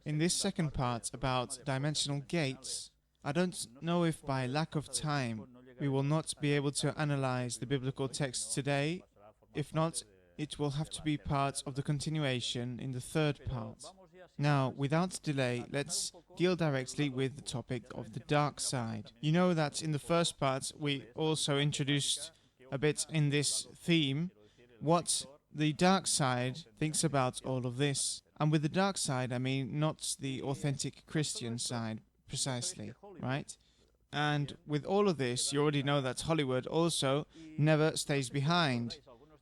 In this second part about dimensional gates, I don't know if by lack of time we will not be able to analyze the biblical text today. If not, it will have to be part of the continuation in the third part. Now, without delay, let's deal directly with the topic of the dark side. You know that in the first part we also introduced a bit in this theme what the dark side thinks about all of this. And with the dark side, I mean not the authentic Christian side, precisely, right? And with all of this, you already know that Hollywood also never stays behind.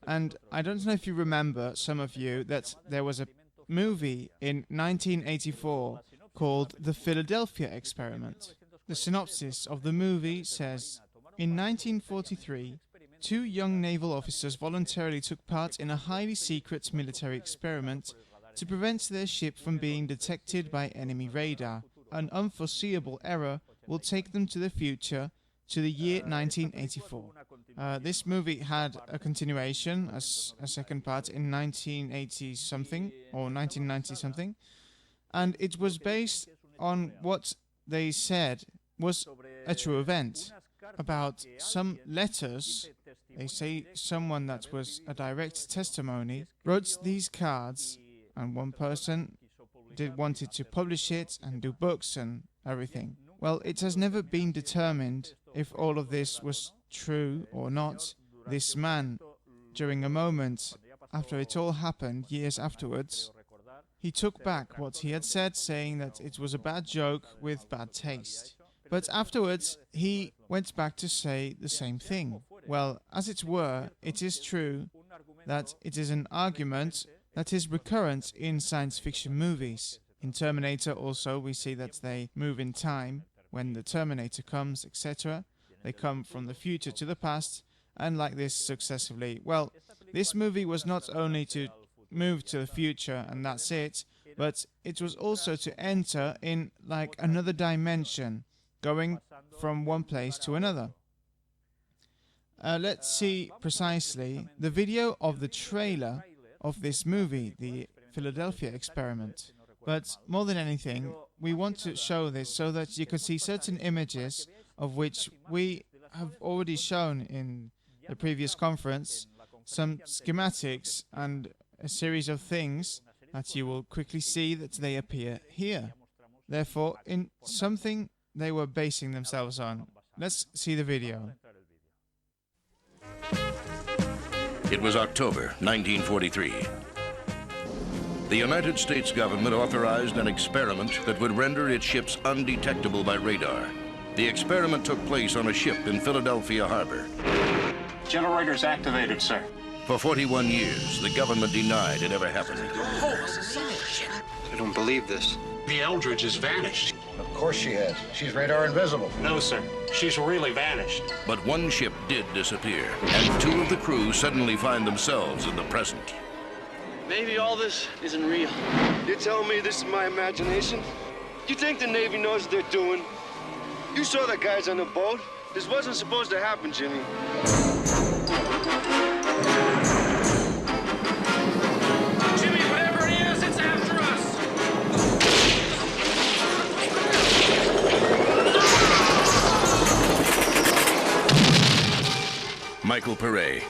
And I don't know if you remember, some of you, that there was a movie in 1984 called The Philadelphia Experiment. The synopsis of the movie says, in 1943, 2 young naval officers voluntarily took part in a highly secret military experiment to prevent their ship from being detected by enemy radar. An unforeseeable error will take them to the future, to the year 1984. This movie had a continuation, a second part in 1980-something, or 1990-something, and it was based on what they said was a true event, about some letters. They say someone that was a direct testimony wrote these cards, and one person wanted to publish it and do books and everything. Well, it has never been determined if all of this was true or not. This man, during a moment after it all happened, years afterwards, he took back what he had said, saying that it was a bad joke with bad taste. But afterwards, he went back to say the same thing. Well, as it were, it is true that it is an argument that is recurrent in science fiction movies. In Terminator also, we see that they move in time. When the Terminator comes, etc., they come from the future to the past, and like this successively. Well, this movie was not only to move to the future and that's it, but it was also to enter in like another dimension, going from one place to another. Let's see precisely the video of the trailer of this movie, the Philadelphia Experiment. But more than anything, we want to show this so that you can see certain images of which we have already shown in the previous conference, some schematics and a series of things that you will quickly see that they appear here. Therefore, in something they were basing themselves on. Let's see the video. It was October 1943. The United States government authorized an experiment that would render its ships undetectable by radar. The experiment took place on a ship in Philadelphia Harbor. Generators activated, sir. For 41 years, the government denied it ever happened. I don't believe this. The Eldridge has vanished. Of course she has. She's radar invisible. No, sir. She's really vanished. But one ship did disappear, and 2 of the crew suddenly find themselves in the present. Maybe all this isn't real. You're telling me this is my imagination? You think the Navy knows what they're doing? You saw the guys on the boat. This wasn't supposed to happen, Jimmy. Jimmy, whatever it is, it's after us! Michael Pere.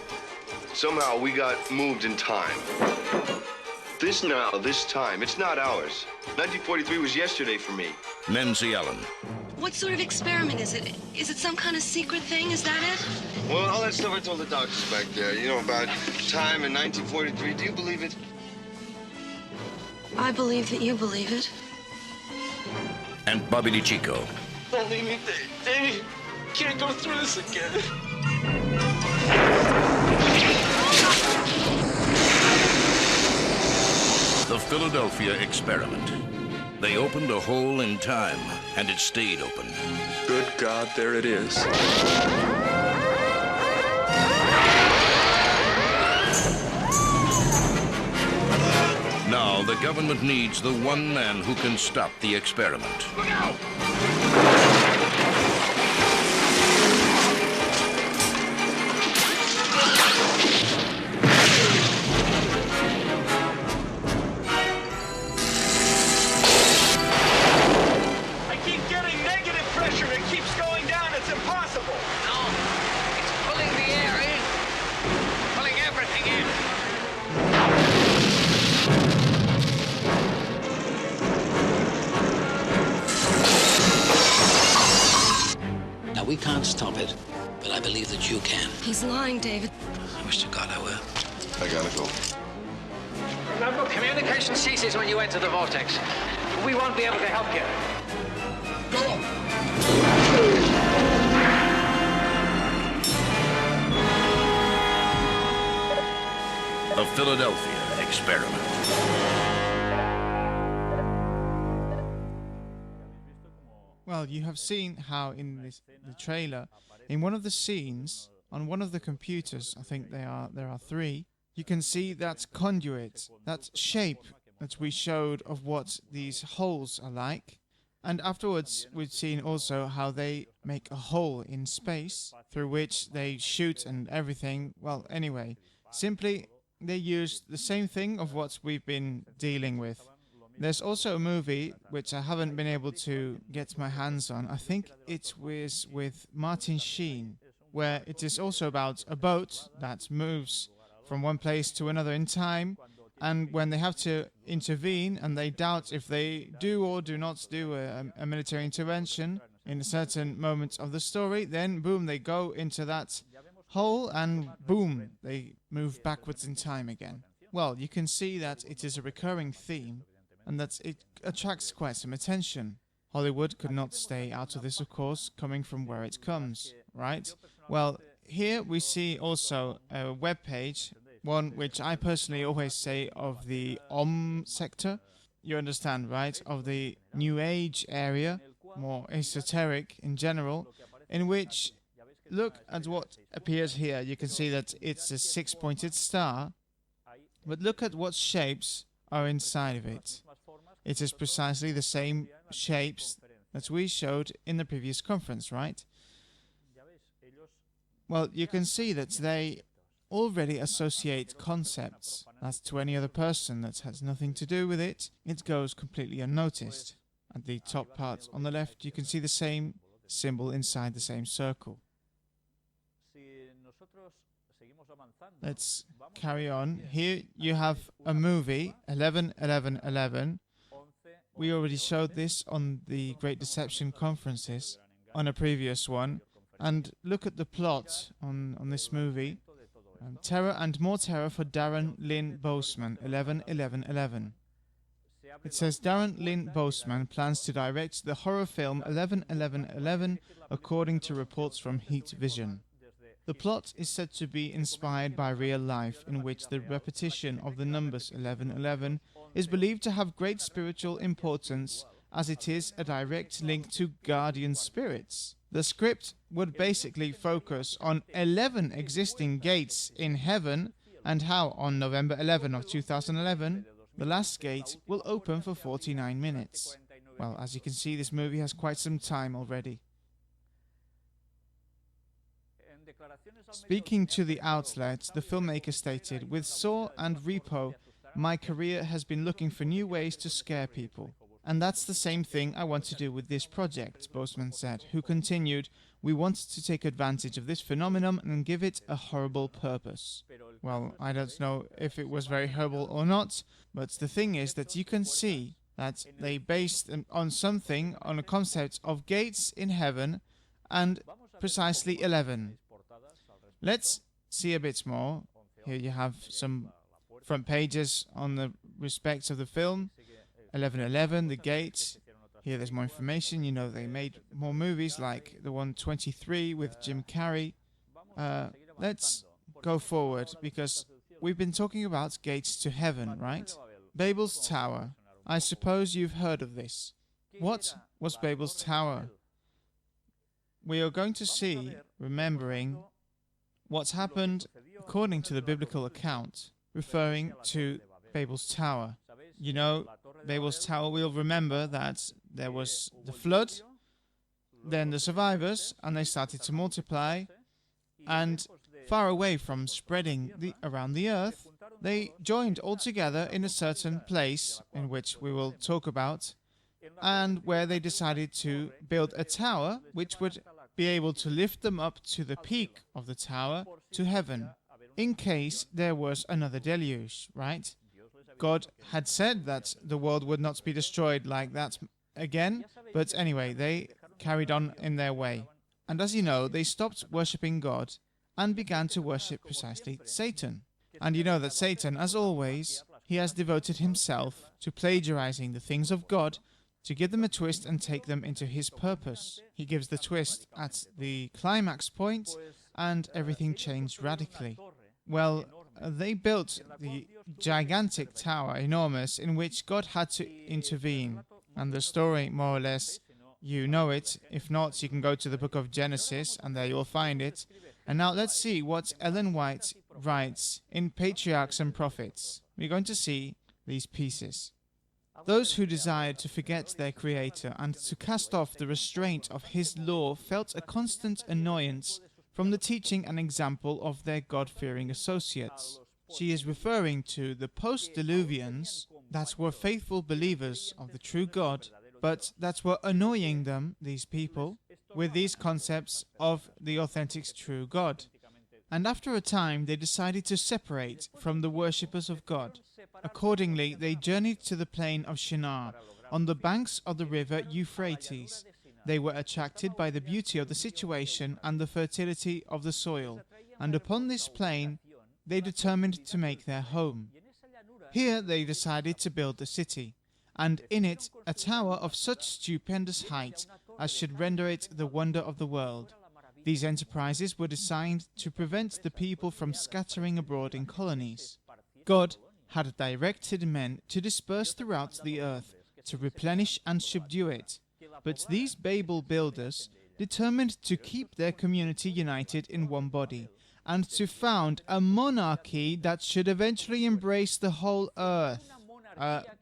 Somehow we got moved in time. This time, it's not ours. 1943 was yesterday for me. Nancy Allen. What sort of experiment is it? Is it some kind of secret thing? Is that it? Well, all that stuff I told the doctors back there, you know, about time in 1943, do you believe it? I believe that you believe it. And Bobby DiCicco. Don't leave me, Davey. Can't go through this again. The Philadelphia Experiment. They opened a hole in time, and it stayed open. Good God, there it is. Now the government needs the one man who can stop the experiment. Look out! we can't stop it, but I believe that you can. He's lying, David. I wish to God I were. I gotta go. Remember, communication ceases when you enter the vortex. We won't be able to help you. The Philadelphia Experiment. Well, you have seen how in the trailer, in one of the scenes, on one of the computers, I think there are three, you can see that conduit, that shape that we showed of what these holes are like. And afterwards, we've seen also how they make a hole in space through which they shoot and everything. Well, anyway, simply they used the same thing of what we've been dealing with. There's also a movie which I haven't been able to get my hands on. I think it was with Martin Sheen, where it is also about a boat that moves from one place to another in time, and when they have to intervene and they doubt if they do or do not do a military intervention in a certain moment of the story, then boom, they go into that hole and boom, they move backwards in time again. Well, you can see that it is a recurring theme and that it attracts quite some attention. Hollywood could not stay out of this, of course, coming from where it comes, right? Well, here we see also a web page, one which I personally always say of the sector. You understand, right? Of the New Age area, more esoteric in general, in which, look at what appears here. You can see that it's a six-pointed star, but look at what shapes are inside of it. It is precisely the same shapes that we showed in the previous conference, right? Well, you can see that they already associate concepts as to any other person that has nothing to do with it. It goes completely unnoticed. At the top part on the left, you can see the same symbol inside the same circle. Let's carry on. Here you have a movie, 11-11-11. We already showed this on the Great Deception conferences, on a previous one. And look at the plot on this movie. Terror and more terror for Darren Lynn Bousman, 11-11-11. It says Darren Lynn Bousman plans to direct the horror film 11-11-11 according to reports from Heat Vision. The plot is said to be inspired by real life, in which the repetition of the numbers 11-11 is believed to have great spiritual importance, as it is a direct link to guardian spirits. The script would basically focus on 11 existing gates in heaven and how on November 11 of 2011, the last gate will open for 49 minutes. Well, as you can see, this movie has quite some time already. Speaking to the outlet, the filmmaker stated, "With Saw and Repo, my career has been looking for new ways to scare people. And that's the same thing I want to do with this project," Bousman said, who continued, "We want to take advantage of this phenomenon and give it a horrible purpose." Well, I don't know if it was very horrible or not, but the thing is that you can see that they based on something, on a concept of gates in heaven and precisely 11. Let's see a bit more. Here you have some front pages on the respects of the film. 11-11, the gate. Here there's more information. You know, they made more movies like the one 23 with Jim Carrey. Let's go forward because we've been talking about gates to heaven, right? Babel's Tower. I suppose you've heard of this. What was Babel's Tower? We are going to see, remembering what's happened according to the biblical account, referring to Babel's Tower. You know, Babel's Tower, we'll remember that there was the flood, then the survivors, and they started to multiply, and far away from spreading around the earth, they joined all together in a certain place, in which we will talk about, and where they decided to build a tower which would be able to lift them up to the peak of the tower to heaven, in case there was another deluge, right? God had said that the world would not be destroyed like that again, but anyway, they carried on in their way. And as you know, they stopped worshipping God and began to worship precisely Satan. And you know that Satan, as always, he has devoted himself to plagiarizing the things of God to give them a twist and take them into his purpose. He gives the twist at the climax point, and everything changed radically. Well, they built the gigantic tower, enormous, in which God had to intervene. And the story, more or less, you know it. If not, you can go to the book of Genesis, and there you will find it. And now let's see what Ellen White writes in Patriarchs and Prophets. We're going to see these pieces. Those who desired to forget their Creator and to cast off the restraint of His law felt a constant annoyance from the teaching and example of their God-fearing associates. She is referring to the post-Diluvians that were faithful believers of the true God, but that were annoying them, these people, with these concepts of the authentic true God. And after a time they decided to separate from the worshippers of God. Accordingly, they journeyed to the plain of Shinar, on the banks of the river Euphrates. They were attracted by the beauty of the situation and the fertility of the soil, and upon this plain they determined to make their home. Here they decided to build the city, and in it a tower of such stupendous height as should render it the wonder of the world. These enterprises were designed to prevent the people from scattering abroad in colonies. God had directed men to disperse throughout the earth, to replenish and subdue it. But these Babel builders determined to keep their community united in one body, and to found a monarchy that should eventually embrace the whole earth.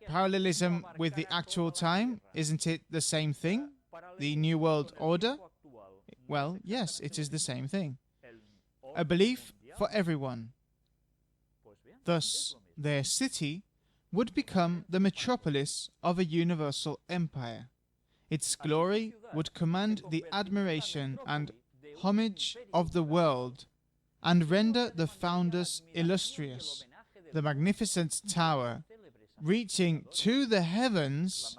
Parallelism with the actual time, isn't it the same thing? The New World Order? Well, yes, it is the same thing. A belief for everyone. Thus, their city would become the metropolis of a universal empire. Its glory would command the admiration and homage of the world, and render the founders illustrious. The magnificent tower, reaching to the heavens,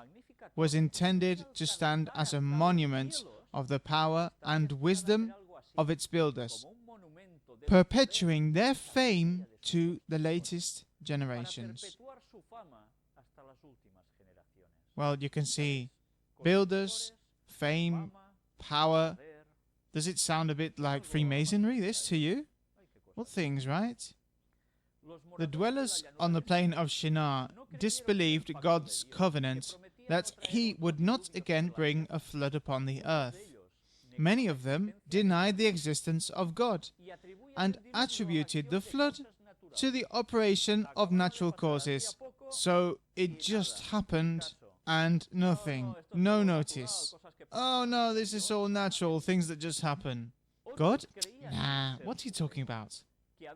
was intended to stand as a monument of the power and wisdom of its builders, perpetuating their fame to the latest generations. Well, you can see builders, fame, power. Does it sound a bit like Freemasonry, this, to you? What things, right? The dwellers on the plain of Shinar disbelieved God's covenant that He would not again bring a flood upon the earth. Many of them denied the existence of God and attributed the flood to the operation of natural causes. So it just happened and nothing, no notice. Oh no, this is all natural, things that just happen. God? Nah, what are you talking about?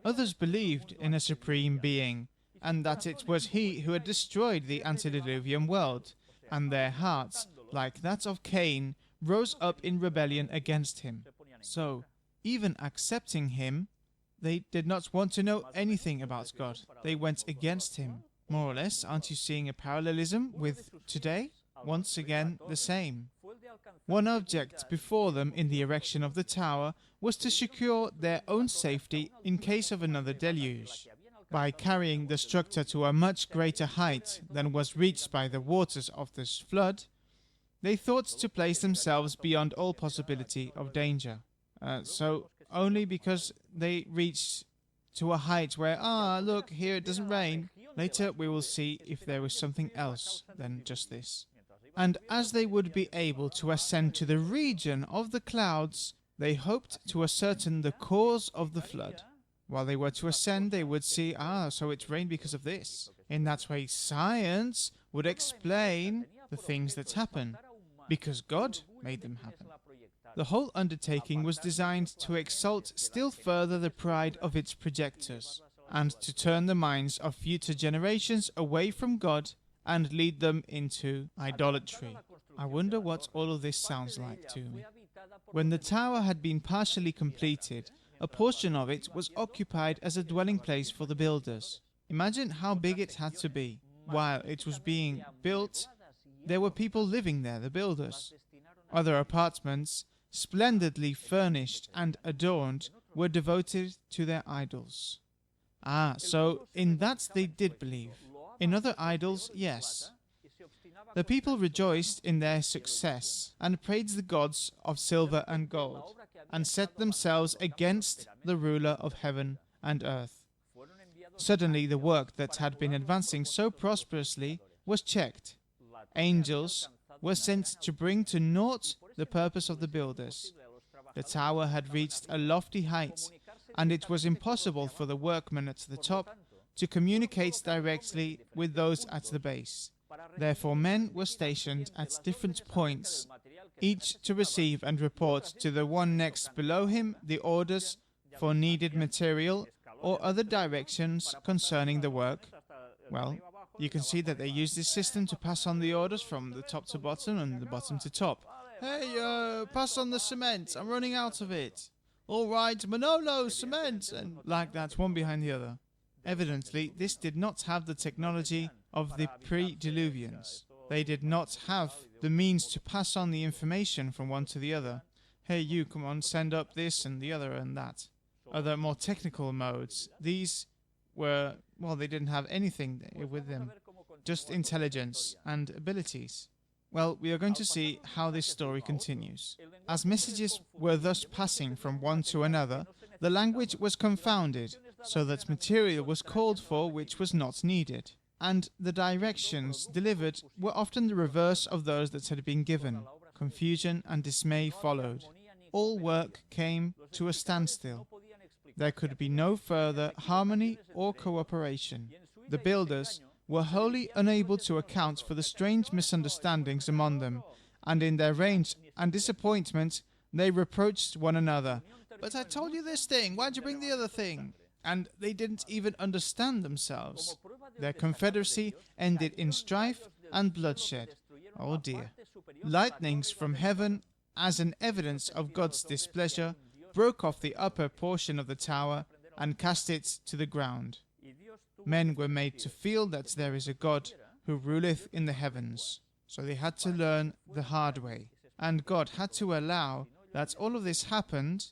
Others believed in a supreme being, and that it was He who had destroyed the antediluvian world, and their hearts, like that of Cain, rose up in rebellion against Him. So, even accepting Him, they did not want to know anything about God. They went against Him. More or less, aren't you seeing a parallelism with today? Once again, the same. One object before them in the erection of the tower was to secure their own safety in case of another deluge. By carrying the structure to a much greater height than was reached by the waters of this flood, they thought to place themselves beyond all possibility of danger. So only because they reached to a height where, look, here it doesn't rain. Later we will see if there is something else than just this. And as they would be able to ascend to the region of the clouds, they hoped to ascertain the cause of the flood. While they were to ascend, they would see, so it rained because of this. In that way, science would explain the things that happen, because God made them happen. The whole undertaking was designed to exalt still further the pride of its projectors, and to turn the minds of future generations away from God and lead them into idolatry. I wonder what all of this sounds like to me. When the tower had been partially completed, a portion of it was occupied as a dwelling place for the builders. Imagine how big it had to be. While it was being built, there were people living there, the builders. Other apartments splendidly furnished and adorned, were devoted to their idols. So in that they did believe. In other idols, yes. The people rejoiced in their success and praised the gods of silver and gold, and set themselves against the ruler of heaven and earth. Suddenly the work that had been advancing so prosperously was checked. Angels were sent to bring to naught the purpose of the builders. The tower had reached a lofty height, and it was impossible for the workmen at the top to communicate directly with those at the base. Therefore men were stationed at different points, each to receive and report to the one next below him the orders for needed material or other directions concerning the work. Well, you can see that they use this system to pass on the orders from the top to bottom and the bottom to top. Hey, pass on the cement, I'm running out of it. All right, Manolo, cement, and like that, one behind the other. Evidently, this did not have the technology of the pre-diluvians. They did not have the means to pass on the information from one to the other. Hey, you, come on, send up this and the other and that. Other more technical modes, these were, well, they didn't have anything with them, just intelligence and abilities. Well, we are going to see how this story continues. As messages were thus passing from one to another, the language was confounded, so that material was called for which was not needed, and the directions delivered were often the reverse of those that had been given. Confusion and dismay followed. All work came to a standstill. There could be no further harmony or cooperation. The builders were wholly unable to account for the strange misunderstandings among them, and in their rage and disappointment they reproached one another. But I told you this thing, why'd you bring the other thing? And they didn't even understand themselves. Their confederacy ended in strife and bloodshed. Oh dear. Lightnings from heaven, as an evidence of God's displeasure, broke off the upper portion of the tower and cast it to the ground. Men were made to feel that there is a God who ruleth in the heavens. So they had to learn the hard way. And God had to allow that all of this happened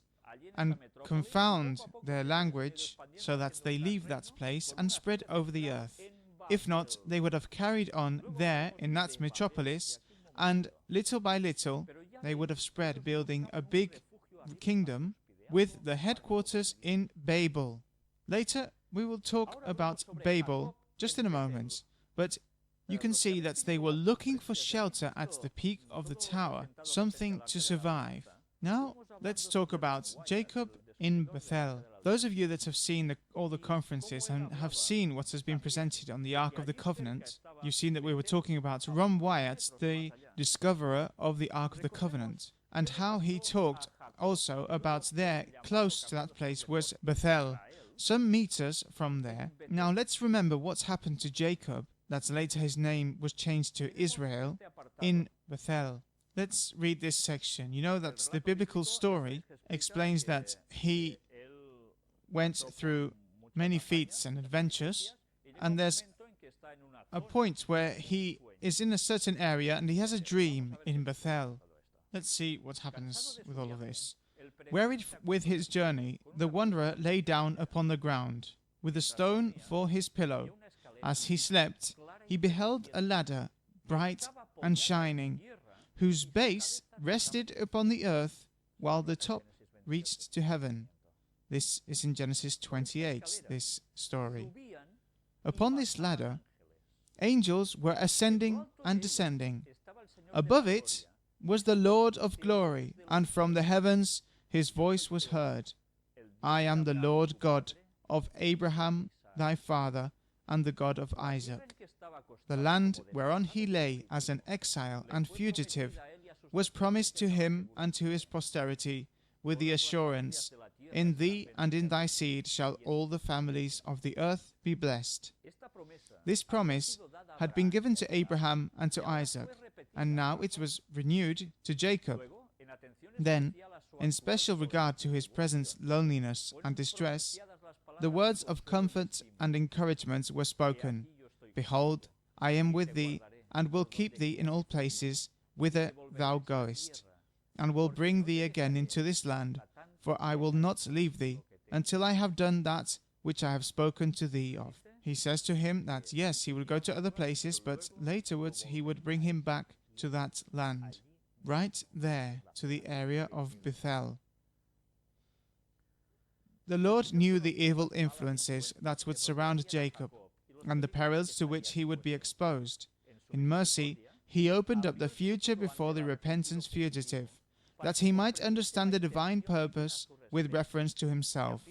and confound their language so that they leave that place and spread over the earth. If not, they would have carried on there in that metropolis, and little by little they would have spread, building a big kingdom with the headquarters in Babel. Later we will talk about Babel just in a moment, but you can see that they were looking for shelter at the peak of the tower, something to survive. Now let's talk about Jacob in Beth-El. Those of you that have seen all the conferences and have seen what has been presented on the Ark of the Covenant, you've seen that we were talking about Ron Wyatt, the discoverer of the Ark of the Covenant, and how he talked also about there, close to that place, was Beth-El, some meters from there. Now let's remember what's happened to Jacob, that later his name was changed to Israel, in Beth-El. Let's read this section. You know that the biblical story explains that he went through many feats and adventures, and there's a point where he is in a certain area and he has a dream in Beth-El. Let's see what happens with all of this. Wearied with his journey, the wanderer lay down upon the ground, with a stone for his pillow. As he slept, he beheld a ladder, bright and shining, whose base rested upon the earth, while the top reached to heaven. This is in Genesis 28, this story. Upon this ladder, angels were ascending and descending. Above it was the Lord of glory, and from the heavens his voice was heard. I am the Lord God of Abraham thy father, and the God of Isaac. The land whereon he lay as an exile and fugitive was promised to him and to his posterity, with the assurance, in thee and in thy seed shall all the families of the earth be blessed. This promise had been given to Abraham and to Isaac, and now it was renewed to Jacob. Then, in special regard to his present loneliness and distress, the words of comfort and encouragement were spoken. Behold, I am with thee, and will keep thee in all places whither thou goest. and will bring thee again into this land, for I will not leave thee until I have done that which I have spoken to thee of. He says to him that yes, he would go to other places, but laterwards he would bring him back to that land, right there to the area of Beth-El. The Lord knew the evil influences that would surround Jacob and the perils to which he would be exposed. In mercy, he opened up the future before the repentant fugitive, that he might understand the divine purpose with reference to himself,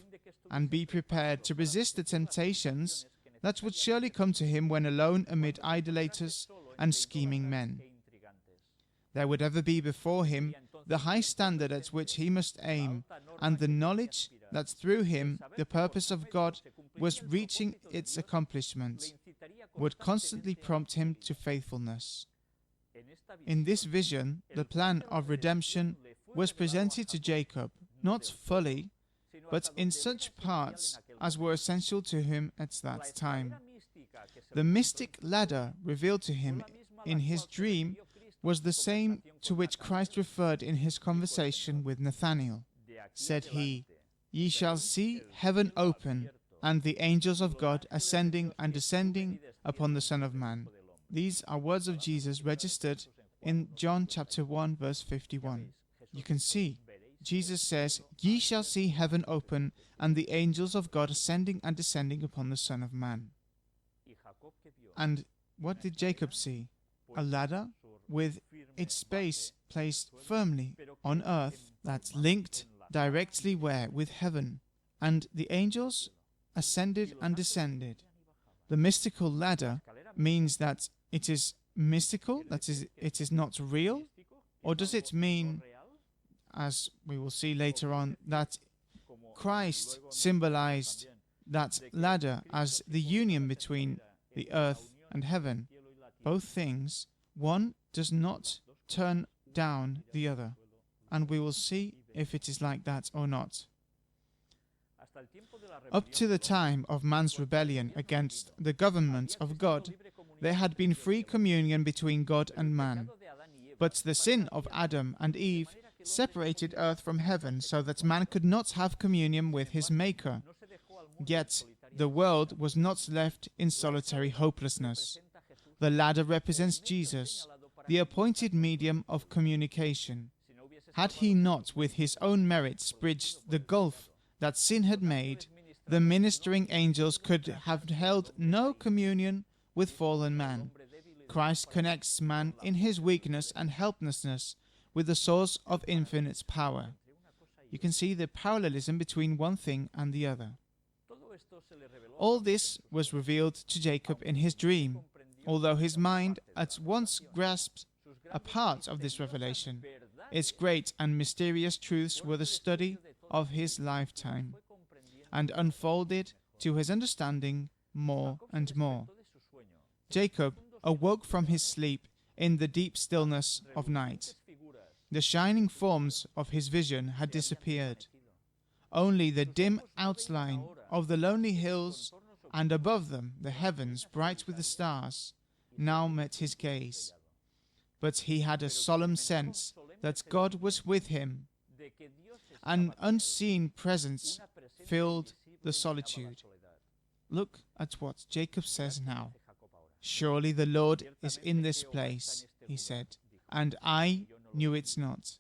and be prepared to resist the temptations that would surely come to him when alone amid idolaters and scheming men. There would ever be before him the high standard at which he must aim, and the knowledge that through him the purpose of God was reaching its accomplishment would constantly prompt him to faithfulness. In this vision, the plan of redemption was presented to Jacob, not fully, but in such parts as were essential to him at that time. The mystic ladder revealed to him in his dream was the same to which Christ referred in his conversation with Nathanael. Said he, "Ye shall see heaven open, and the angels of God ascending and descending upon the Son of Man." These are words of Jesus registered in John chapter 1, verse 51. You can see, Jesus says, "Ye shall see heaven open, and the angels of God ascending and descending upon the Son of Man." And what did Jacob see? A ladder with its base placed firmly on earth that's linked directly where? With heaven. And the angels ascended and descended. The mystical ladder means that it is mystical, that is, it is not real? Or does it mean, as we will see later on, that Christ symbolized that ladder as the union between the earth and heaven? Both things, one does not turn down the other, and we will see if it is like that or not. Up to the time of man's rebellion against the government of God, there had been free communion between God and man. But the sin of Adam and Eve separated earth from heaven so that man could not have communion with his Maker. Yet the world was not left in solitary hopelessness. The ladder represents Jesus, the appointed medium of communication. Had he not, with his own merits, bridged the gulf that sin had made, the ministering angels could have held no communion with fallen man. Christ connects man in his weakness and helplessness with the source of infinite power. You can see the parallelism between one thing and the other. All this was revealed to Jacob in his dream, although his mind at once grasped a part of this revelation. Its great and mysterious truths were the study of his lifetime, and unfolded to his understanding more and more. Jacob awoke from his sleep in the deep stillness of night. The shining forms of his vision had disappeared. Only the dim outline of the lonely hills, and above them the heavens bright with the stars, now met his gaze. But he had a solemn sense that God was with him. An unseen presence filled the solitude. Look at what Jacob says now. "Surely the Lord is in this place," he said, "and I knew it not.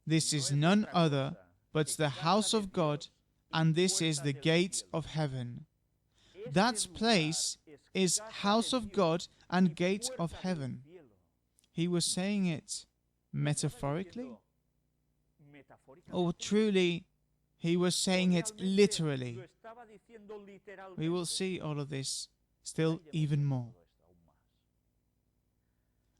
This is none other but the house of God, and this is the gate of heaven." That place is house of God and gate of heaven. He was saying it metaphorically? Or truly, he was saying it literally? We will see all of this still even more.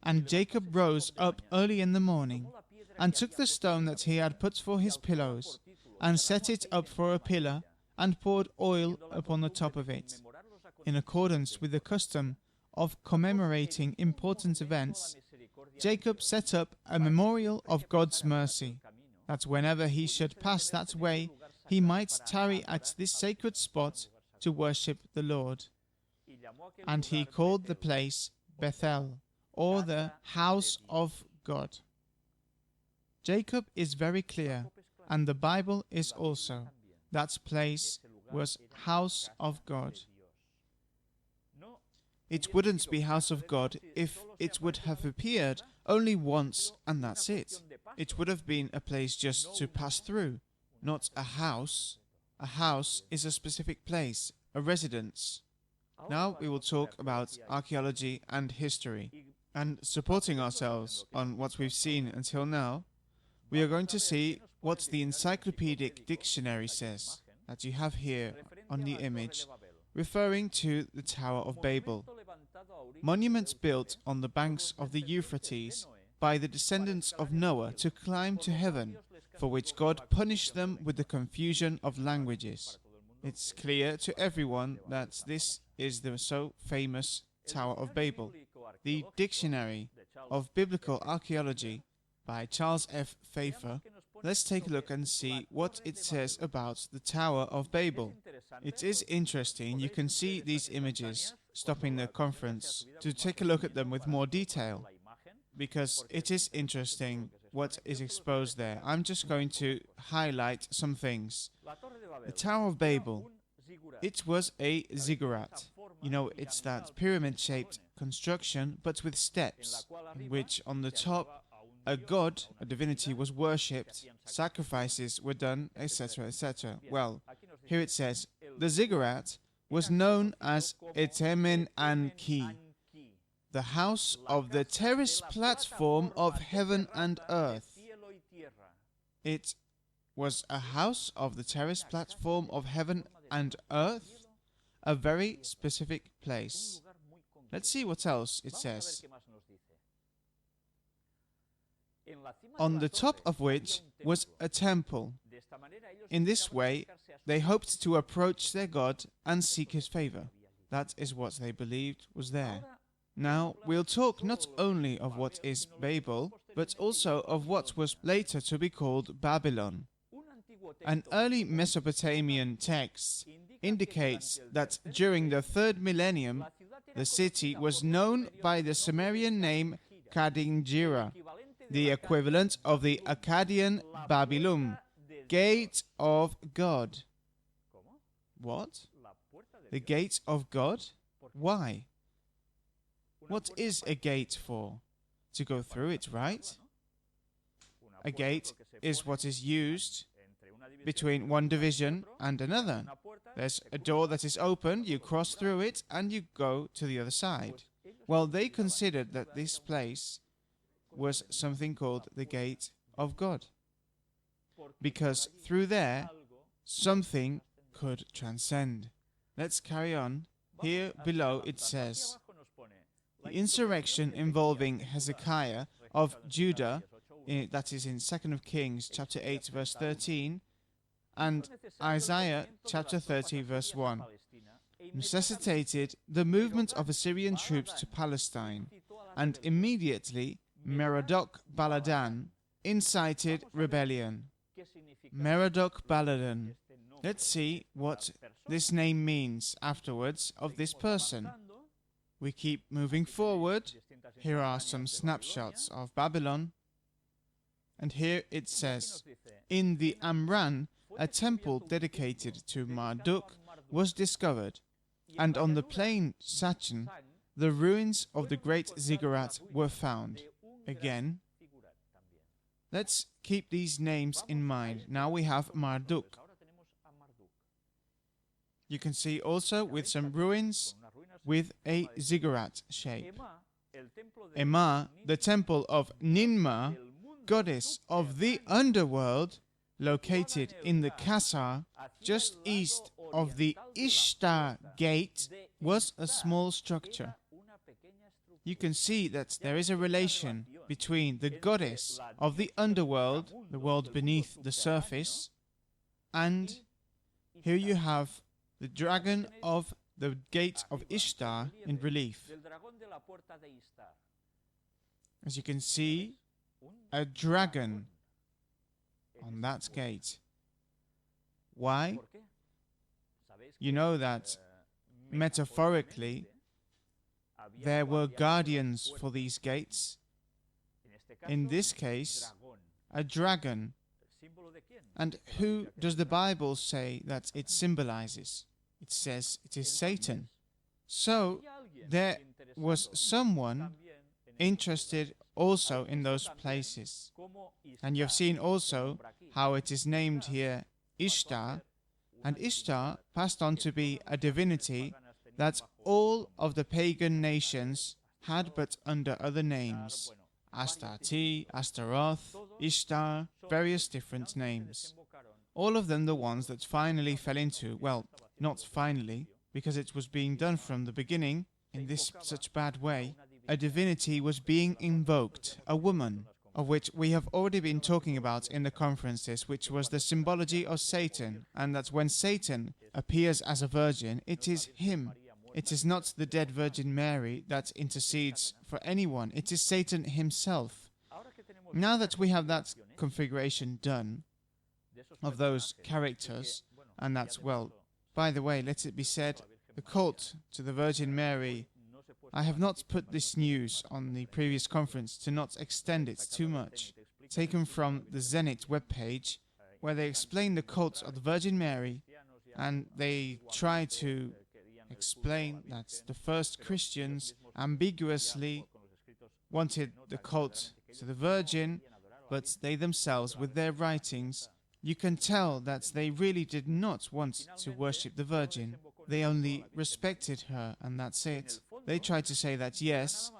"And Jacob rose up early in the morning, and took the stone that he had put for his pillows, and set it up for a pillar, and poured oil upon the top of it." In accordance with the custom of commemorating important events, Jacob set up a memorial of God's mercy, that whenever he should pass that way, he might tarry at this sacred spot to worship the Lord. And he called the place Beth-El, or the house of God. Jacob is very clear, and the Bible is also. That place was house of God. It wouldn't be house of God if it would have appeared only once and that's it. It would have been a place just to pass through, not a house. A house is a specific place, a residence. Now we will talk about archaeology and history. And supporting ourselves on what we've seen until now, we are going to see what the encyclopedic dictionary says, that you have here on the image, referring to the Tower of Babel. Monuments built on the banks of the Euphrates by the descendants of Noah to climb to heaven, for which God punished them with the confusion of languages. It's clear to everyone that this is the so famous Tower of Babel. The Dictionary of Biblical Archaeology by Charles F. Pfeiffer. Let's take a look and see what it says about the Tower of Babel. It is interesting. You can see these images, stopping the conference to take a look at them with more detail, because it is interesting what is exposed there. I'm just going to highlight some things. The Tower of Babel, it was a ziggurat. You know, it's that pyramid-shaped construction, but with steps, in which on the top a god, a divinity, was worshipped, sacrifices were done, etc., etc. Well, here it says, the ziggurat was known as Etemen Anki, the house of the terrace platform of heaven and earth. It was a house of the terrace platform of heaven and earth, a very specific place. Let's see what else it says. On the top of which was a temple. In this way, they hoped to approach their God and seek his favor. That is what they believed was there. Now, we'll talk not only of what is Babel, but also of what was later to be called Babylon. An early Mesopotamian text indicates that during the 3rd millennium, the city was known by the Sumerian name Kadinjira, the equivalent of the Akkadian Babylon, Gate of God. What? The Gate of God? Why? What is a gate for? To go through it, right? A gate is what is used between one division and another. There's a door that is open, you cross through it, and you go to the other side. Well, they considered that this place was something called the Gate of God, because through there, something could transcend. Let's carry on. Here below it says, the insurrection involving Hezekiah of Judah, that is in 2 Kings chapter 8 verse 13, and Isaiah chapter 30 verse 1, necessitated the movement of Assyrian troops to Palestine, and immediately Merodach Baladan incited rebellion. Merodach Baladan. Let's see what this name means afterwards of this person. We keep moving forward. Here are some snapshots of Babylon. And here it says, in the Amran, a temple dedicated to Marduk was discovered, and on the plain Sachin, the ruins of the great ziggurat were found. Again, let's keep these names in mind. Now we have Marduk. You can see also with some ruins with a ziggurat shape. Emma, the temple of Ninmah, goddess of the underworld, located in the Kassar, just east of the Ishtar Gate, was a small structure. You can see that there is a relation between the goddess of the underworld, the world beneath the surface, and here you have the dragon of the gate of Ishtar in relief. As you can see, a dragon on that gate. Why? You know that metaphorically there were guardians for these gates. In this case, a dragon. And who does the Bible say that it symbolizes? It says it is Satan. So there was someone interested also in those places. And you've seen also how it is named here Ishtar, and Ishtar passed on to be a divinity that all of the pagan nations had, but under other names. Astarte, Astaroth, Ishtar, various different names. All of them the ones that finally fell into, well, not finally, because it was being done from the beginning in this such bad way. A divinity was being invoked, a woman, of which we have already been talking about in the conferences, which was the symbology of Satan, and that when Satan appears as a virgin, it is him. It is not the dead Virgin Mary that intercedes for anyone, it is Satan himself. Now that we have that configuration done, of those characters, and that's, well, by the way, let it be said, the cult to the Virgin Mary, I have not put this news on the previous conference to not extend it too much, taken from the Zenit webpage, where they explain the cult of the Virgin Mary, and they try to explain that the first Christians ambiguously wanted the cult to the Virgin, but they themselves, with their writings, you can tell that they really did not want to worship the Virgin. They only respected her, and that's it. They tried to say that, yes,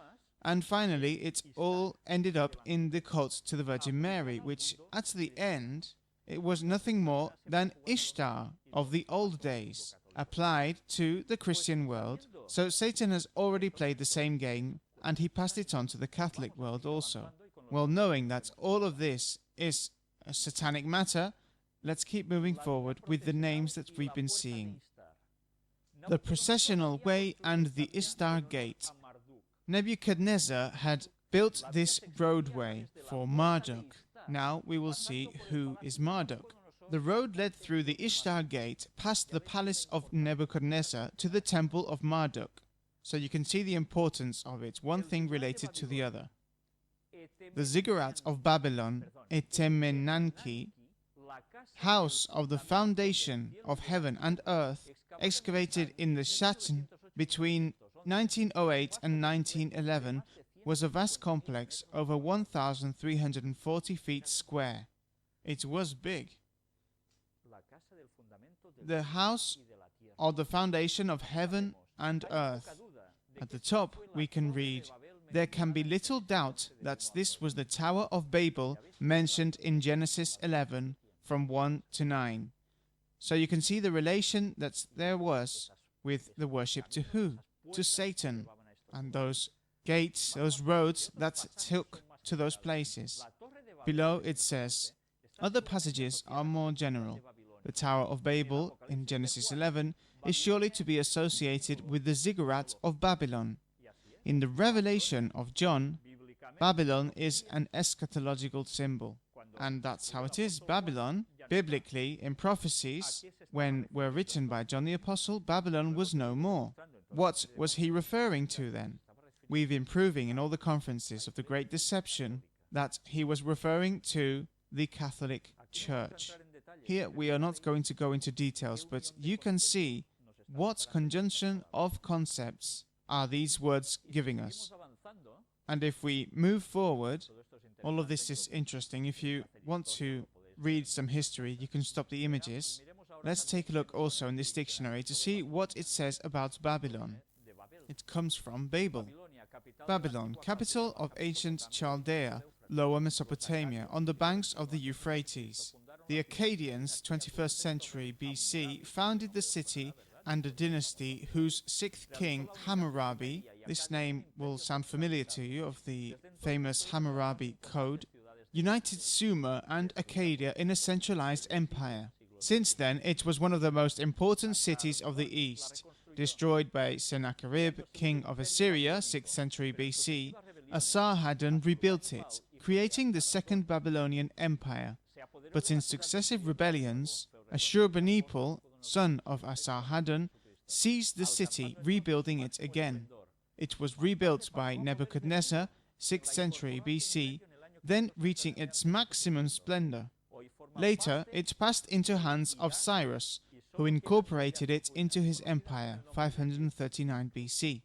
and finally it all ended up in the cult to the Virgin Mary, which at the end, it was nothing more than Ishtar of the old days, applied to the Christian world. So Satan has already played the same game, and he passed it on to the Catholic world also. Well, knowing that all of this is a satanic matter, let's keep moving forward with the names that we've been seeing. The processional way and the Ishtar gate. Nebuchadnezzar had built this roadway for Marduk. Now we will see who is Marduk. The road led through the Ishtar gate past the palace of Nebuchadnezzar to the temple of Marduk. So you can see the importance of it, one thing related to the other. The ziggurat of Babylon, Etemenanki, house of the foundation of heaven and earth, excavated in the Shatn between 1908 and 1911, was a vast complex over 1,340 feet square. It was big. The house of the foundation of heaven and earth. At the top we can read, "There can be little doubt that this was the Tower of Babel mentioned in Genesis 11 from 1 to 9. So you can see the relation that there was with the worship to who? To Satan, and those gates, those roads that took to those places. Below it says, other passages are more general. The Tower of Babel in Genesis 11 is surely to be associated with the ziggurat of Babylon. In the Revelation of John, Babylon is an eschatological symbol. And that's how it is. Babylon, biblically, in prophecies, when were written by John the Apostle, Babylon was no more. What was he referring to then? We've been proving in all the conferences of the Great Deception that he was referring to the Catholic Church. Here we are not going to go into details, but you can see what conjunction of concepts are these words giving us. And if we move forward, all of this is interesting. If you want to read some history, you can stop the images. Let's take a look also in this dictionary to see what it says about Babylon. It comes from Babel. Babylon, capital of ancient Chaldea, Lower Mesopotamia, on the banks of the Euphrates. The Akkadians, 21st century BC, founded the city and a dynasty whose sixth king, Hammurabi, this name will sound familiar to you, of the famous Hammurabi Code, united Sumer and Arcadia in a centralized empire. Since then, it was one of the most important cities of the East. Destroyed by Sennacherib, king of Assyria, 6th century BC, Esarhaddon rebuilt it, creating the Second Babylonian Empire. But in successive rebellions, Ashurbanipal, son of Esarhaddon, seized the city, rebuilding it again. It was rebuilt by Nebuchadnezzar, 6th century BC, then reaching its maximum splendor. Later, it passed into hands of Cyrus, who incorporated it into his empire, 539 BC.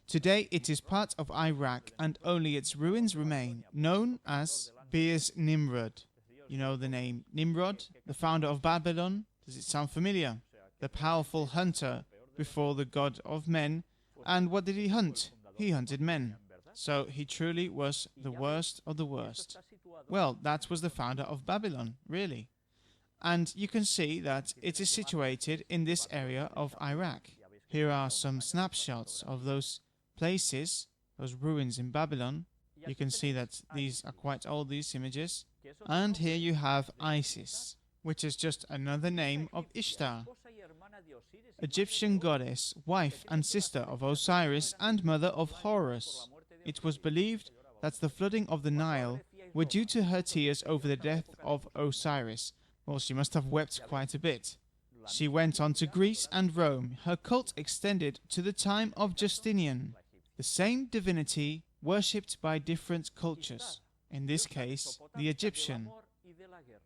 Today, it is part of Iraq, and only its ruins remain, known as Beers Nimrod. You know the name Nimrod, the founder of Babylon? Does it sound familiar? The powerful hunter before the god of men. And what did he hunt? He hunted men. So he truly was the worst of the worst. Well, that was the founder of Babylon, really. And you can see that it is situated in this area of Iraq. Here are some snapshots of those places, those ruins in Babylon. You can see that these are quite old, these images. And here you have Isis, which is just another name of Ishtar, Egyptian goddess, wife and sister of Osiris and mother of Horus. It was believed that the flooding of the Nile were due to her tears over the death of Osiris. Well, she must have wept quite a bit. She went on to Greece and Rome. Her cult extended to the time of Justinian. The same divinity worshipped by different cultures, in this case, the Egyptian.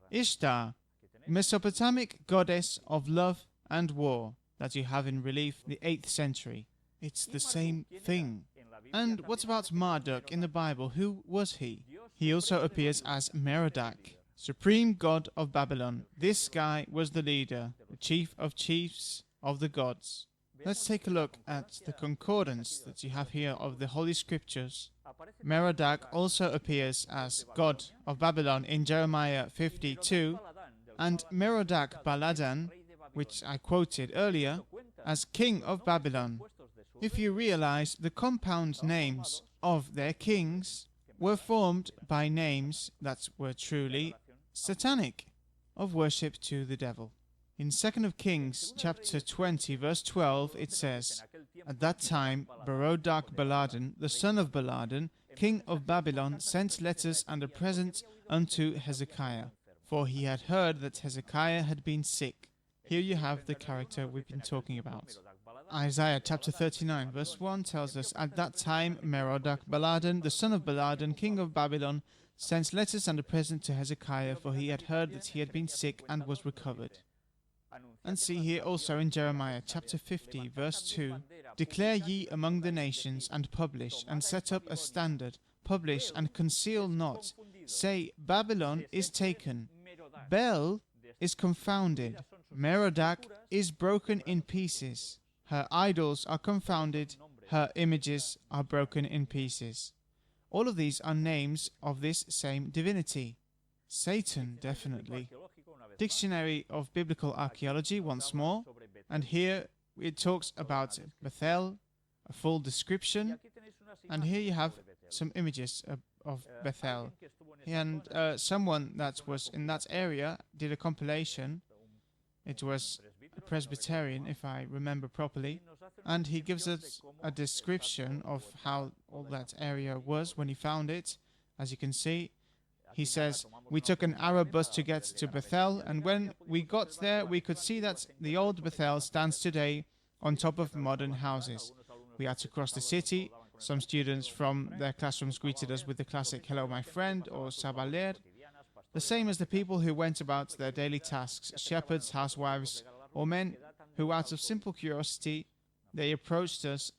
Ishtar, Mesopotamic goddess of love and war, that you have in relief the 8th century. It's the same thing. And what about Marduk in the Bible? Who was he? He also appears as Merodach, supreme god of Babylon. This guy was the leader, the chief of chiefs of the gods. Let's take a look at the concordance that you have here of the Holy Scriptures. Merodach also appears as god of Babylon in Jeremiah 52, and Merodach Baladan, which I quoted earlier, as king of Babylon. If you realize the compound names of their kings were formed by names that were truly satanic, of worship to the devil. In 2 Kings chapter 20 verse 12 it says, "At that time Merodach Baladan, the son of Baladan, king of Babylon, sent letters and a present unto Hezekiah, for he had heard that Hezekiah had been sick." Here you have the character we've been talking about. Isaiah chapter 39 verse 1 tells us, "At that time Merodach Baladan, the son of Baladan, king of Babylon, sent letters and a present to Hezekiah, for he had heard that he had been sick and was recovered." And see here also in Jeremiah chapter 50 verse 2, "Declare ye among the nations, and publish, and set up a standard, publish and conceal not. Say, Babylon is taken, Bel is confounded, Merodach is broken in pieces. Her idols are confounded, her images are broken in pieces." All of these are names of this same divinity. Satan, definitely. Dictionary of Biblical Archaeology once more, and here it talks about Beth-El, a full description, and here you have some images of Beth-El. And someone that was in that area did a compilation. It was a Presbyterian, if I remember properly, and he gives us a description of how all that area was when he found it. As you can see, he says, "We took an Arab bus to get to Beth-El, and when we got there, we could see that the old Beth-El stands today on top of modern houses. We had to cross the city. Some students from their classrooms greeted us with the classic 'Hello, my friend,' or 'Sabaler,' the same as the people who went about their daily tasks, shepherds, housewives, or men who, out of simple curiosity, they approached us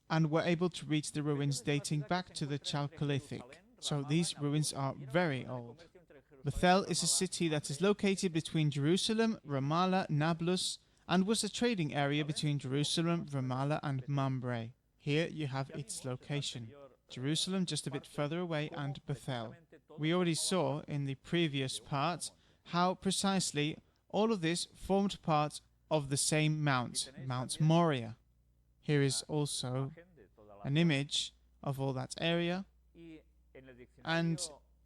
and were able to reach the ruins dating back to the Chalcolithic. So these ruins are very old. Beth-El is a city that is located between Jerusalem, Ramallah, Nablus, and was a trading area between Jerusalem, Ramallah, and Mamre. Here you have its location. Jerusalem just a bit further away, and Beth-El. We already saw in the previous part how precisely all of this formed part of the same mount, Mount Moriah. Here is also an image of all that area. And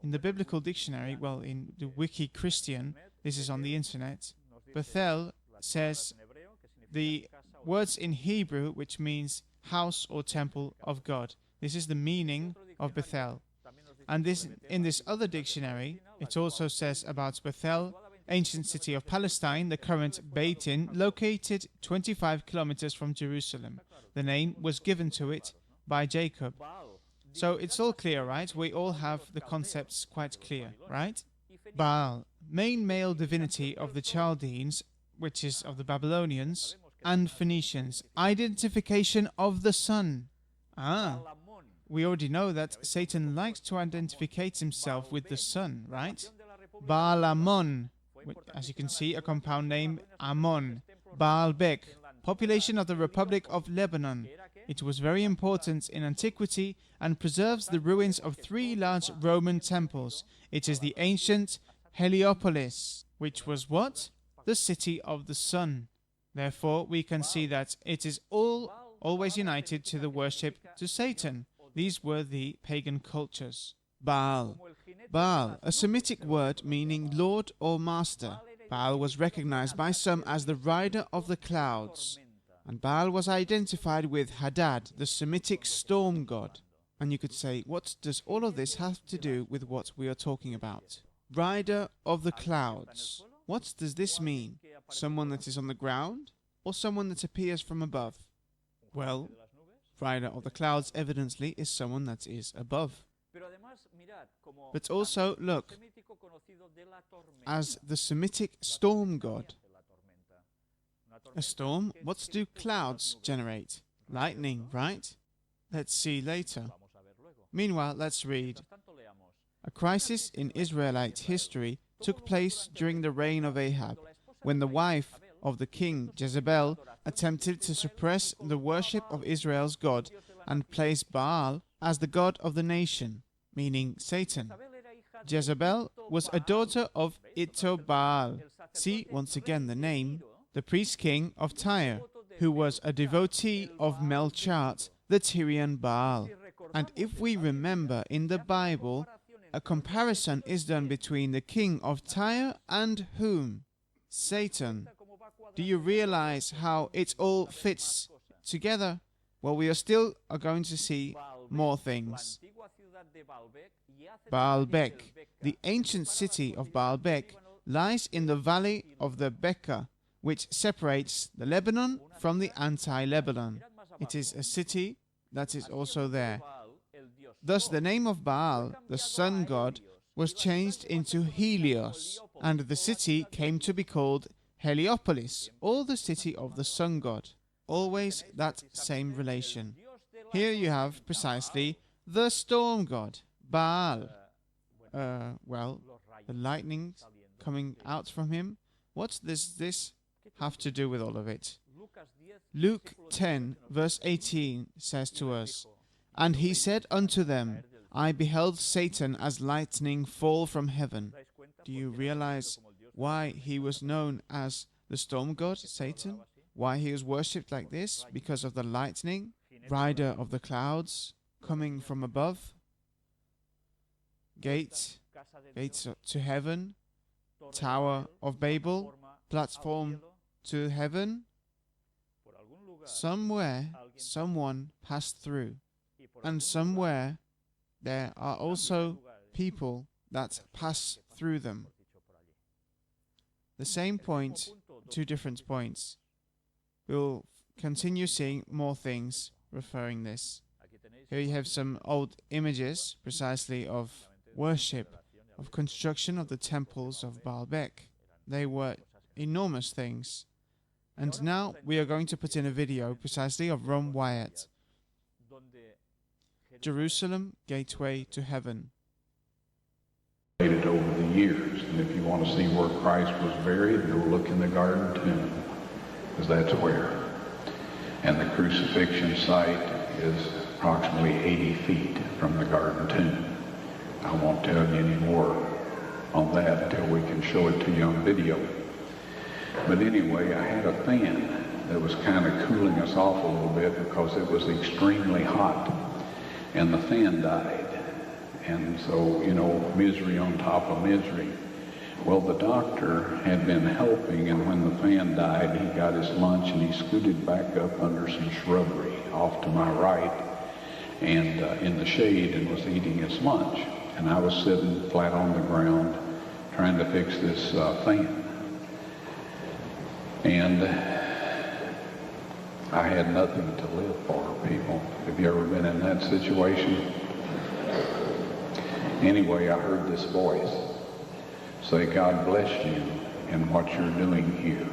in the biblical dictionary, well, in the Wiki Christian, this is on the internet, Beth-El says the words in Hebrew, which means house or temple of God. This is the meaning of Beth-El. And this, in this other dictionary, it also says about Beth-El, ancient city of Palestine, the current Beitin, located 25 kilometers from Jerusalem. The name was given to it by Jacob. So it's all clear, right? We all have the concepts quite clear, right? Baal, main male divinity of the Chaldeans, which is of the Babylonians, and Phoenicians. Identification of the sun. We already know that Satan likes to identify himself with the sun, right? Baal Ammon, as you can see, a compound name, Ammon. Baalbek, population of the Republic of Lebanon. It was very important in antiquity and preserves the ruins of 3 large Roman temples. It is the ancient Heliopolis, which was what? The city of the sun. Therefore, we can see that it is always united to the worship to Satan. These were the pagan cultures. Baal. Baal, a Semitic word meaning Lord or Master. Baal was recognized by some as the rider of the clouds. And Baal was identified with Hadad, the Semitic storm god. And you could say, what does all of this have to do with what we are talking about? Rider of the clouds. What does this mean? Someone that is on the ground, or someone that appears from above? Well, rider of the clouds evidently is someone that is above. But also, look, as the Semitic storm god. A storm? What do clouds generate? Lightning, right? Let's see later. Meanwhile, let's read. A crisis in Israelite history took place during the reign of Ahab, when the wife of the king, Jezebel, attempted to suppress the worship of Israel's God and place Baal as the god of the nation, meaning Satan. Jezebel was a daughter of Itto-Baal. See, once again, the name. The priest king of Tyre, who was a devotee of Melchart, the Tyrian Baal. And if we remember in the Bible, a comparison is done between the king of Tyre and whom? Satan. Do you realize how it all fits together? Well, we are still going to see more things. Baalbek. The ancient city of Baalbek lies in the valley of the Bekaa, which separates the Lebanon from the anti-Lebanon. It is a city that is also there. Thus the name of Baal, the sun god, was changed into Helios, and the city came to be called Heliopolis, or the city of the sun god. Always that same relation. Here you have precisely the storm god, Baal. Well, the lightning coming out from him. What does this have to do with all of it? Luke 10 verse 18 says to us, "And he said unto them, I beheld Satan as lightning fall from heaven." Do you realize why he was known as the storm god, Satan? Why he was worshipped like this? Because of the lightning, rider of the clouds, coming from above. Gates to heaven, Tower of Babel, platform to heaven. Somewhere, someone passed through, and somewhere there are also people that pass through them. The same point, 2 different points. We'll continue seeing more things referring this. Here you have some old images, precisely of worship, of construction of the temples of Baalbek. They were enormous things. And now we are going to put in a video precisely of Ron Wyatt. Jerusalem, Gateway to Heaven. Over the years, and if you want to see where Christ was buried, go look in the Garden Tomb, because that's where. And the crucifixion site is approximately 80 feet from the Garden Tomb. I won't tell you any more on that until we can show it to you on video. But anyway, I had a fan that was kind of cooling us off a little bit because it was extremely hot, and the fan died. And so, you know, misery on top of misery. Well, the doctor had been helping, and when the fan died, he got his lunch and he scooted back up under some shrubbery off to my right and in the shade, and was eating his lunch. And I was sitting flat on the ground trying to fix this fan. And I had nothing to live for, people. Have you ever been in that situation? Anyway, I heard this voice say, God bless you in what you're doing here.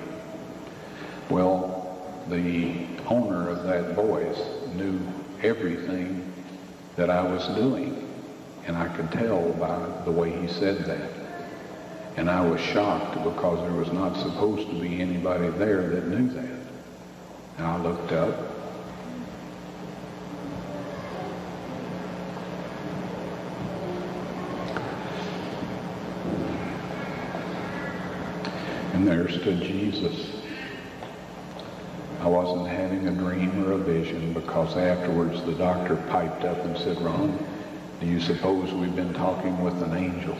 Well, the owner of that voice knew everything that I was doing, and I could tell by the way he said that. And I was shocked because there was not supposed to be anybody there that knew that. And I looked up. And there stood Jesus. I wasn't having a dream or a vision, because afterwards the doctor piped up and said, Ron, do you suppose we've been talking with an angel?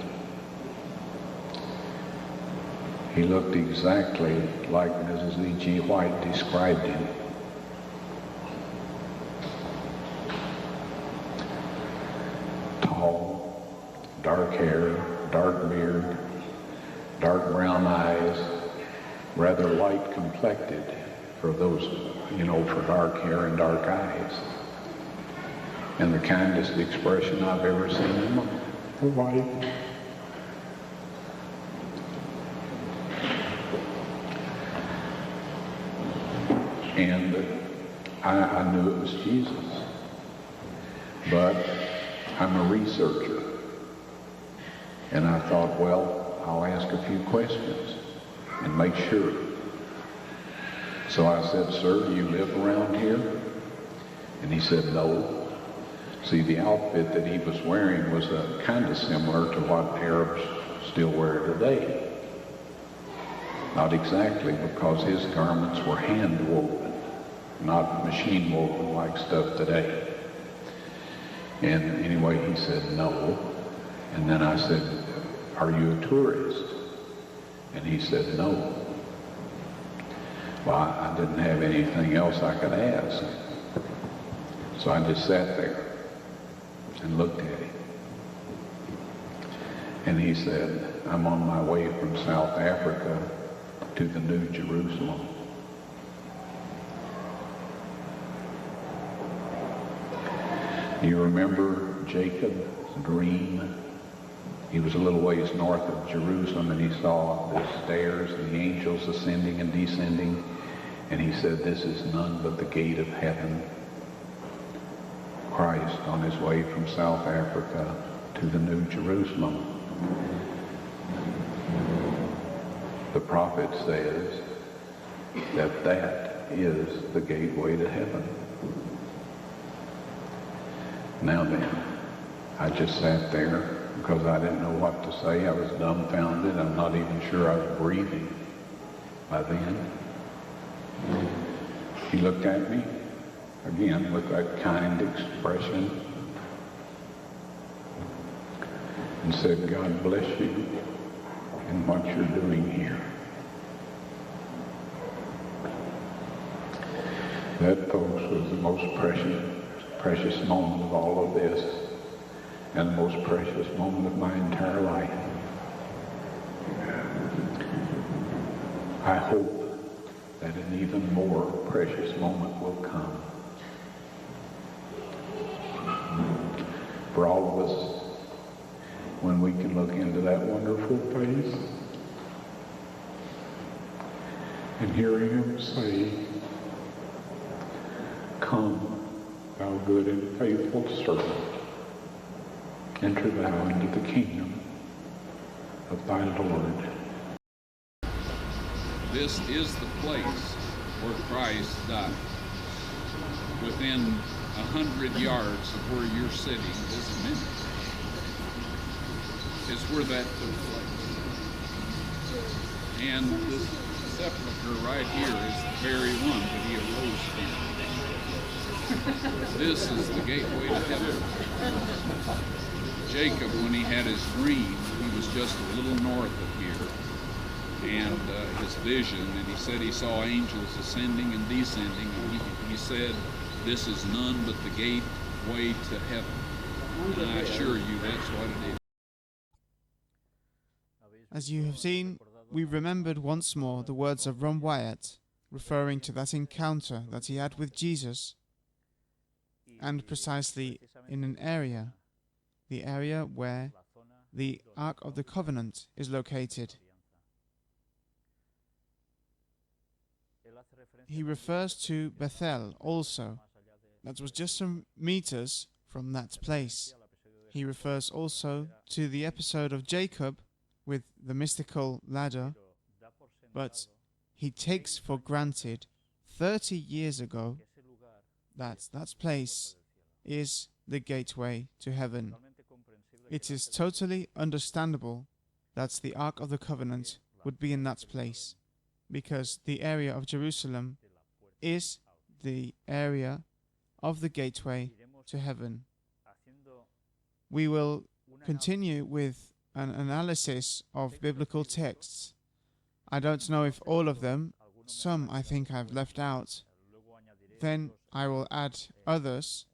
He looked exactly like Mrs. E.G. White described him. Tall, dark hair, dark beard, dark brown eyes, rather light complected for those, for dark hair and dark eyes. And the kindest expression I've ever seen in my life. And I knew it was Jesus. But I'm a researcher. And I thought, well, I'll ask a few questions and make sure. So I said, sir, do you live around here? And he said, no. See, the outfit that he was wearing was kind of similar to what Arabs still wear today. Not exactly, because his garments were hand woven, not machine woven like stuff today. And anyway, he said no. And then I said, are you a tourist? And he said no. Well, I didn't have anything else I could ask. So I just sat there and looked at him. And he said, I'm on my way from South Africa to the New Jerusalem. Do you remember Jacob's dream? He was a little ways north of Jerusalem, and he saw the stairs and the angels ascending and descending, and he said, this is none but the gate of heaven. Christ on his way from South Africa to the New Jerusalem. The prophet says that that is the gateway to heaven. Now then, I just sat there because I didn't know what to say. I was dumbfounded. I'm not even sure I was breathing by then. He looked at me again with that kind expression and said, God bless you in what you're doing here. That, folks, was the most precious moment of all of this, and the most precious moment of my entire life. I hope that an even more precious moment will come for all of us when we can look into that wonderful face and hear him say, come, thou good and faithful servant, enter thou into the kingdom of thy Lord. This is the place where Christ died. Within 100 yards of where you're sitting is a minute. Is where that took place. And this sepulcher right here is the very one that he arose from. This is the gateway to heaven. Jacob, when he had his dream, he was just a little north of here. And his vision, and he said he saw angels ascending and descending, and he said, this is none but the gateway to heaven. And I assure you that's what it is. As you have seen, we remembered once more the words of Ron Wyatt, referring to that encounter that he had with Jesus, and precisely in an area the area where the Ark of the Covenant is located. He refers to Beth-El also. That was just some meters from that place. He refers also to the episode of Jacob with the mystical ladder, but he takes for granted 30 years ago that that place is the gateway to heaven. It is totally understandable that the Ark of the Covenant would be in that place, because the area of Jerusalem is the area of the gateway to heaven. We will continue with an analysis of biblical texts. I don't know if all of them, some I think I've left out. Then I will add others,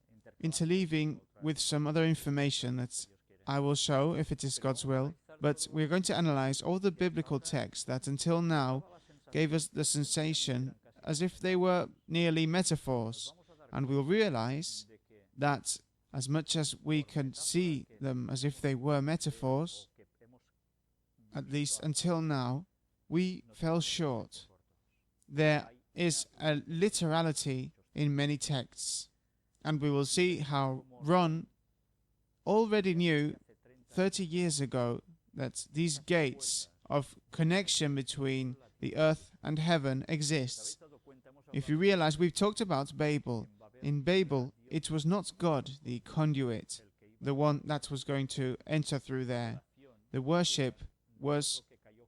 interleaving with some other information that I will show if it is God's will. But we're going to analyze all the biblical texts that until now gave us the sensation as if they were nearly metaphors. And we'll realize that as much as we can see them as if they were metaphors, at least until now, we fell short. There is a literality in many texts, and we will see how Ron already knew 30 years ago that these gates of connection between the earth and heaven exists. If you realize, we've talked about Babel. In Babel, it was not God, the conduit, the one that was going to enter through there. The worship was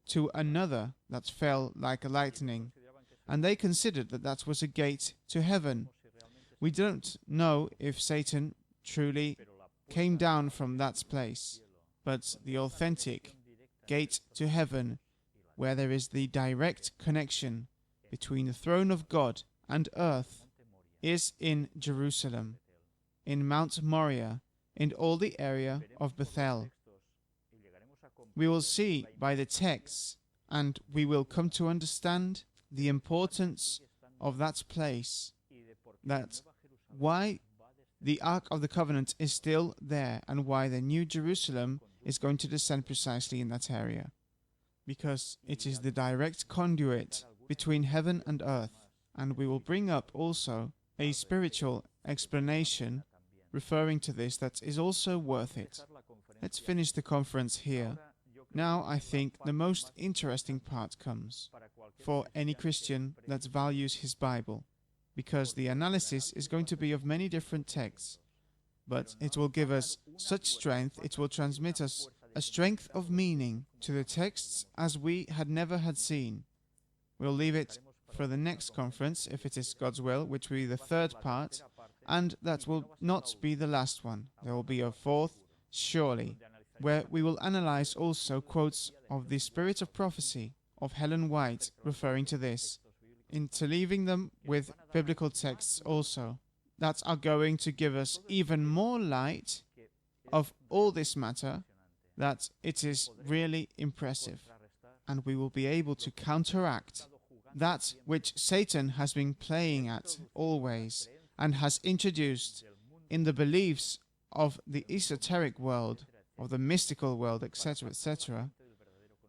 to another that fell like a lightning, and they considered that that was a gate to heaven. We don't know if Satan truly came down from that place, but the authentic gate to heaven, where there is the direct connection between the throne of God and earth, is in Jerusalem, in Mount Moriah, in all the area of Beth-El. We will see by the texts, and we will come to understand the importance of that place, that why the Ark of the Covenant is still there, and why the New Jerusalem is going to descend precisely in that area. Because it is the direct conduit between heaven and earth. And we will bring up also a spiritual explanation referring to this that is also worth it. Let's finish the conference here. Now I think the most interesting part comes for any Christian that values his Bible, because the analysis is going to be of many different texts, but it will give us such strength, it will transmit us a strength of meaning to the texts as we had never had seen. We'll leave it for the next conference, if it is God's will, which will be the third part, and that will not be the last one. There will be a fourth, surely, where we will analyze also quotes of the Spirit of Prophecy of Ellen White referring to this, interleaving them with biblical texts also, that are going to give us even more light of all this matter, that it is really impressive, and we will be able to counteract that which Satan has been playing at always and has introduced in the beliefs of the esoteric world, of the mystical world, etc., etc.,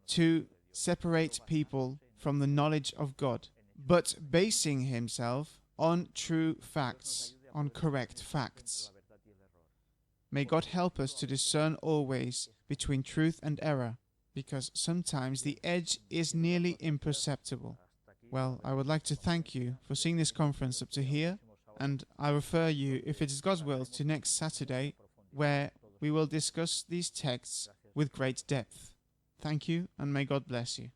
to separate people from the knowledge of God, but basing himself on true facts, on correct facts. May God help us to discern always between truth and error, because sometimes the edge is nearly imperceptible. Well, I would like to thank you for seeing this conference up to here, and I refer you, if it is God's will, to next Saturday, where we will discuss these texts with great depth. Thank you, and may God bless you.